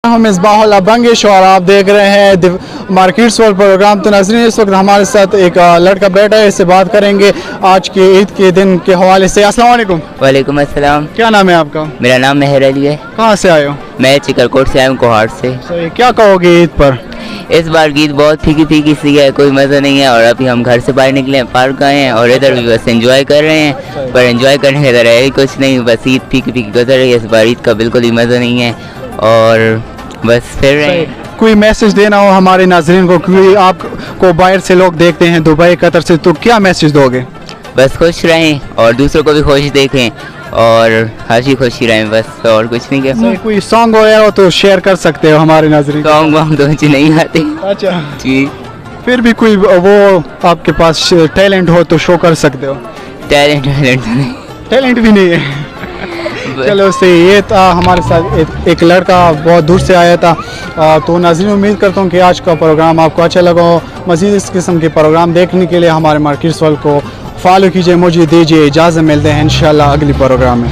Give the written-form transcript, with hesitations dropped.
हम मिसबाहुल बंगिश और आप देख रहे हैं मार्केट्स वर्ल्ड प्रोग्राम। तो नाज़रीन, इस वक्त हमारे साथ एक लड़का बैठा है, इससे बात करेंगे आज के ईद के दिन के हवाले से। अस्सलाम वालेकुम। वालेकुम अस्सलाम। क्या नाम है आपका? मेरा नाम मेहर अली है। कहाँ से आए हो? मैं चिकरकोट से आया हूँ, कोहाट से। क्या कहोगे ईद पर? इस बार की ईद बहुत फीकी फीकी सी है, कोई मज़ा नहीं है। और अभी हम घर से बाहर निकले हैं, पार्क आए हैं और इधर भी बस एंजॉय कर रहे हैं, पर एंजॉय करने के इधर है कुछ नहीं, बस ईद फीकी फीकी गुजर रही है। इस बार ईद का बिल्कुल ही मज़ा नहीं है और बस फिर रहे हैं। कोई मैसेज देना हो हमारे नाज़रीन को, क्योंकि आपको बाहर से लोग देखते हैं, दुबई कतर से, तो क्या मैसेज दोगे? बस खुश रहें और दूसरों को भी खुश देखें और हंसी खुशी रहें, बस और कुछ नहीं कहना। कोई सॉन्ग वगैरह हो तो शेयर कर सकते हो हमारे नाज़रीन। सॉन्ग वांग तो मुझे नहीं आते। अच्छा जी, फिर भी कोई वो आपके पास टैलेंट हो तो शो कर सकते हो। टैलेंट नहीं। टैलेंट भी नहीं है। चलो से ये था हमारे साथ एक लड़का बहुत दूर से आया था। तो नाज़रीन, उम्मीद करता हूँ कि आज का प्रोग्राम आपको अच्छा लगा हो। मज़ीद इस किस्म के प्रोग्राम देखने के लिए हमारे मार्केट्स वर्ल्ड को फॉलो कीजिए। मुझे दीजिए इजाज़त, मिलते हैं इंशाल्लाह अगली प्रोग्राम में।